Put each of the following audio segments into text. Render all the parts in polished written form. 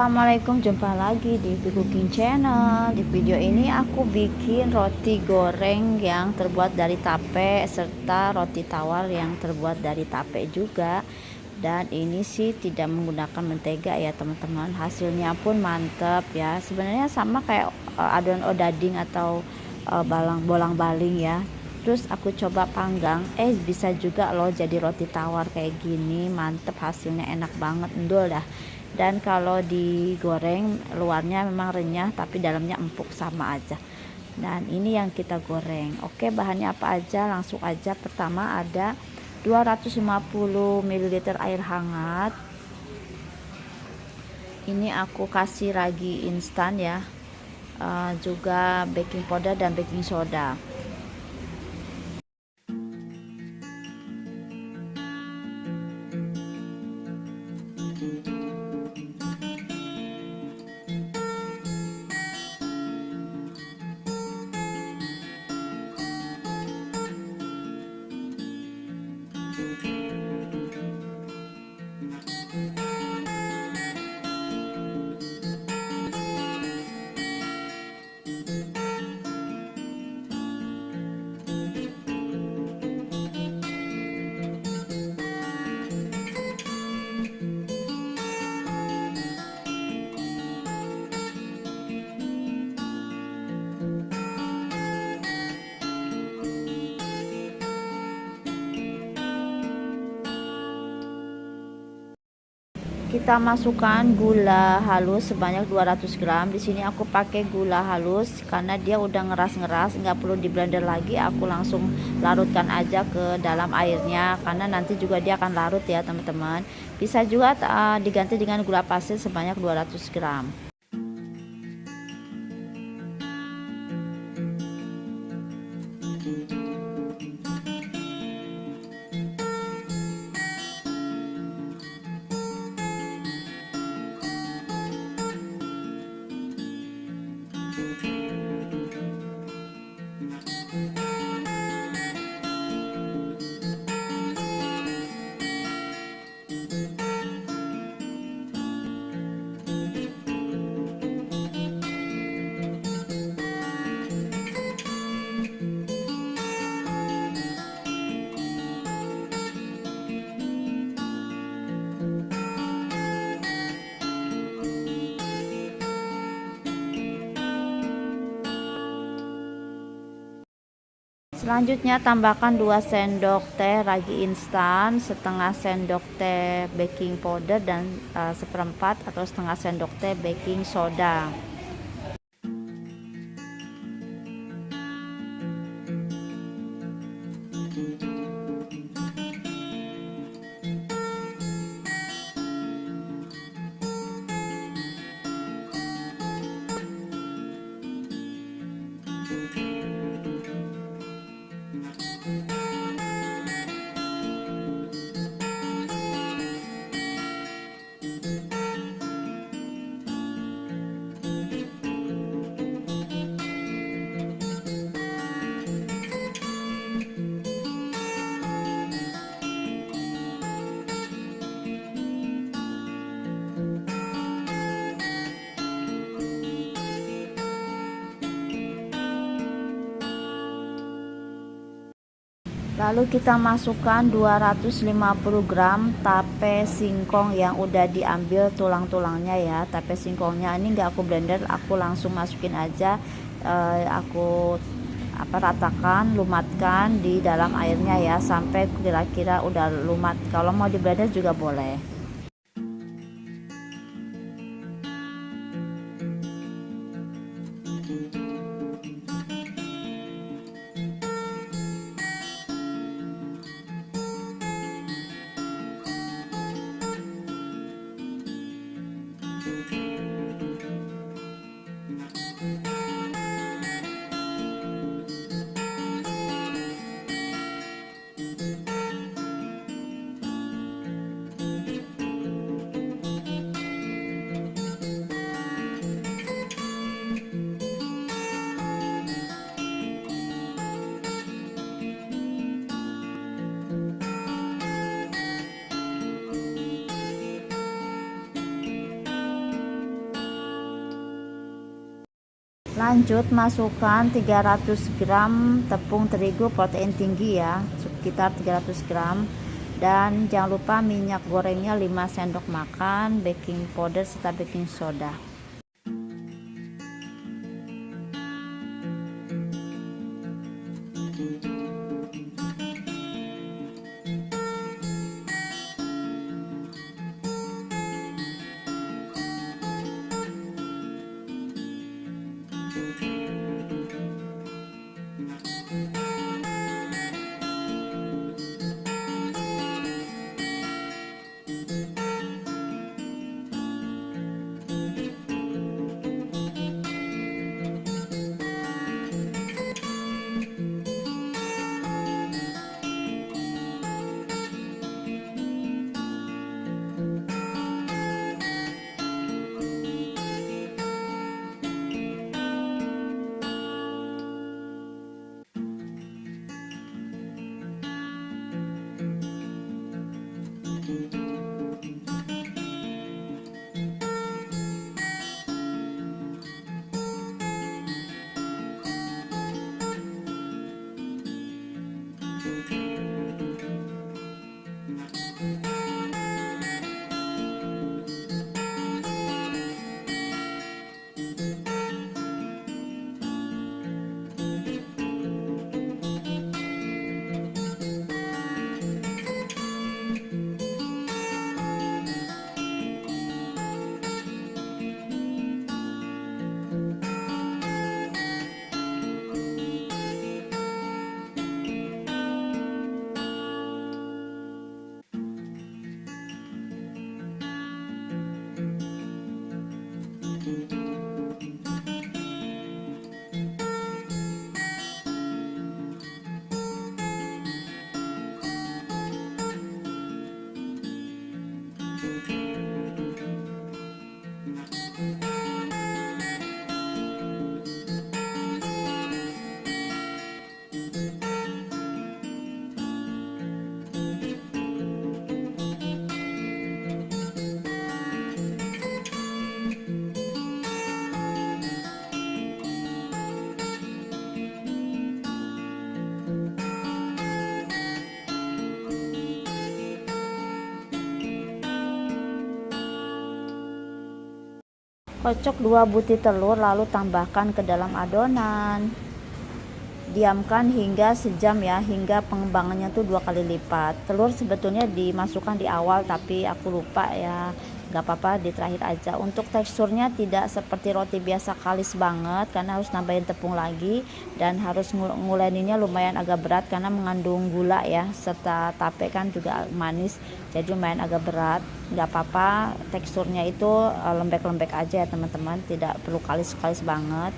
Assalamualaikum, jumpa lagi di Cooking Channel. Di video ini aku bikin roti goreng yang terbuat dari tape serta roti tawar yang terbuat dari tape juga. Dan ini sih tidak menggunakan mentega ya teman-teman. Hasilnya pun mantap ya. Sebenarnya sama kayak adonan odading atau bolang-baling ya. Terus aku coba panggang, bisa juga loh jadi roti tawar kayak gini. Mantep, hasilnya enak banget, endul dah. Dan kalau digoreng luarnya memang renyah tapi dalamnya empuk sama aja. Dan ini yang kita goreng. Oke, bahannya apa aja, langsung aja. Pertama ada 250 ml air hangat. Ini aku kasih ragi instan ya, juga baking powder dan baking soda. Kita masukkan gula halus sebanyak 200 gram. Di sini aku pakai gula halus karena dia udah ngeras-ngeras, nggak perlu di blender lagi. Aku langsung larutkan aja ke dalam airnya karena nanti juga dia akan larut ya teman-teman. Bisa juga diganti dengan gula pasir sebanyak 200 gram. Selanjutnya tambahkan 2 sendok teh ragi instan, setengah sendok teh baking powder dan seperempat atau setengah sendok teh baking soda. Lalu kita masukkan 250 gram tape singkong yang udah diambil tulang-tulangnya ya. Tape singkongnya ini nggak aku blender, aku langsung masukin aja. Aku ratakan, lumatkan di dalam airnya ya sampai kira-kira udah lumat. Kalau mau di blender juga boleh. Lanjut masukkan 300 gram tepung terigu protein tinggi ya, sekitar 300 gram. Dan jangan lupa minyak gorengnya 5 sendok makan, baking powder serta baking soda. Kocok 2 butir telur lalu tambahkan ke dalam adonan. Diamkan hingga sejam ya, hingga pengembangannya tuh 2 kali lipat. Telur sebetulnya dimasukkan di awal tapi aku lupa ya, nggak apa-apa di terakhir aja. Untuk teksturnya tidak seperti roti biasa kalis banget karena harus nambahin tepung lagi, dan harus nguleninnya lumayan agak berat karena mengandung gula ya, serta tape kan juga manis, jadi lumayan agak berat. Nggak apa-apa, teksturnya itu lembek-lembek aja ya teman-teman, tidak perlu kalis-kalis banget.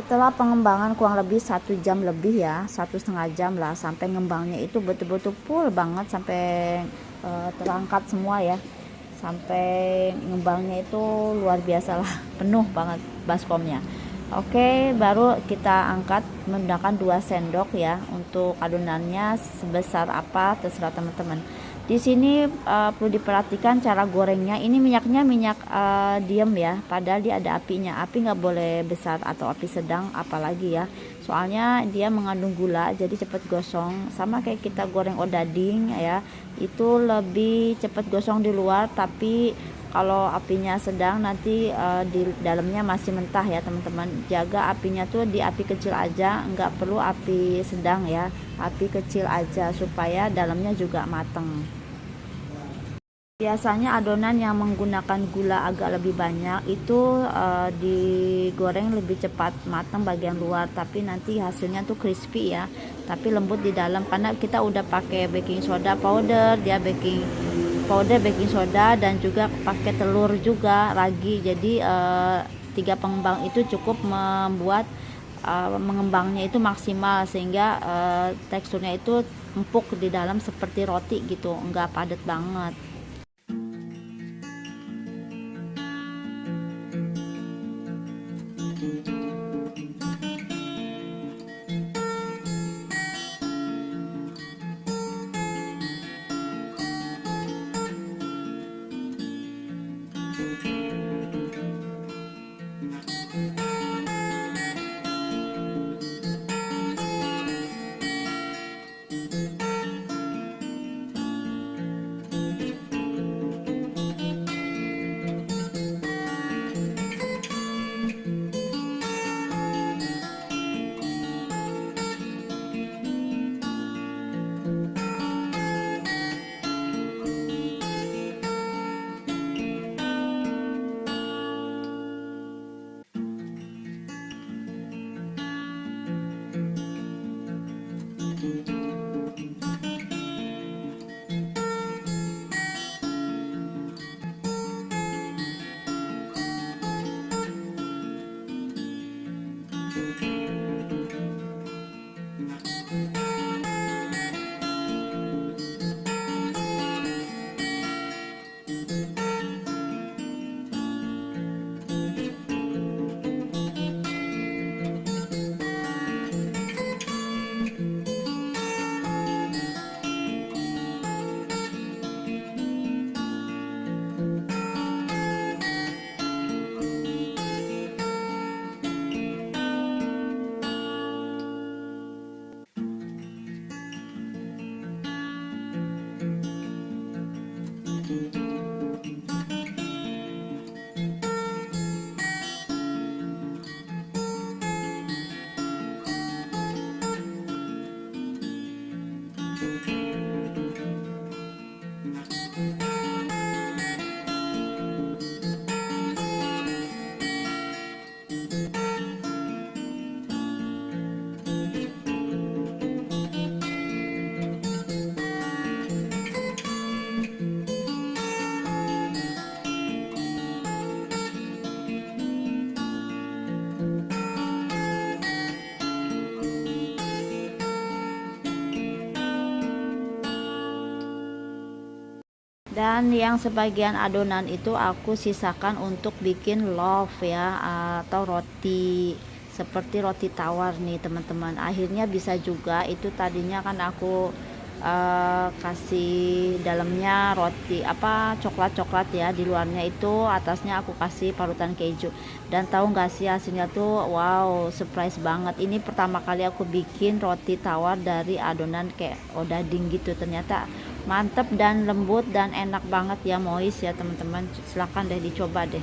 Setelah pengembangan kurang lebih 1 jam lebih ya, 1,5 jam lah, sampai ngembangnya itu betul-betul full banget, sampai terangkat semua ya, sampai ngembangnya itu luar biasa lah, penuh banget baskomnya. Oke, baru kita angkat menggunakan 2 sendok ya. Untuk adonannya sebesar apa terserah teman-teman. Di sini perlu diperhatikan cara gorengnya. Ini minyaknya minyak diem ya, padahal dia ada apinya. Api nggak boleh besar atau api sedang apalagi ya. Soalnya dia mengandung gula, jadi cepat gosong. Sama kayak kita goreng odading ya, itu lebih cepat gosong di luar, tapi kalau apinya sedang nanti di dalamnya masih mentah ya teman-teman. Jaga apinya tuh di api kecil aja, nggak perlu api sedang ya, api kecil aja supaya dalamnya juga mateng. Biasanya adonan yang menggunakan gula agak lebih banyak itu digoreng lebih cepat matang bagian luar, tapi nanti hasilnya tuh crispy ya, tapi lembut di dalam karena kita udah pakai baking soda powder, dia baking powder, baking soda, dan juga pakai telur juga ragi. Jadi 3 pengembang itu cukup membuat mengembangnya itu maksimal, sehingga teksturnya itu empuk di dalam seperti roti gitu, enggak padat banget. Dan yang sebagian adonan itu aku sisakan untuk bikin loaf ya, atau roti seperti roti tawar nih teman-teman. Akhirnya bisa juga, itu tadinya kan aku kasih dalamnya roti apa coklat ya, di luarnya itu, atasnya aku kasih parutan keju. Dan tahu nggak sih hasilnya tuh wow, surprise banget. Ini pertama kali aku bikin roti tawar dari adonan kayak odading gitu, ternyata mantep dan lembut dan enak banget ya, moist ya teman-teman. Silahkan deh dicoba deh.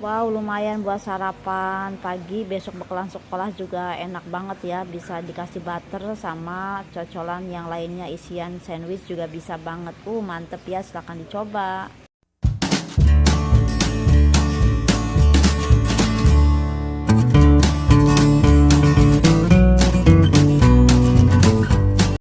Wow, lumayan buat sarapan pagi, besok bakalan sekolah juga enak banget ya. Bisa dikasih butter sama cocolan yang lainnya, isian sandwich juga bisa banget. Mantep ya, silahkan dicoba.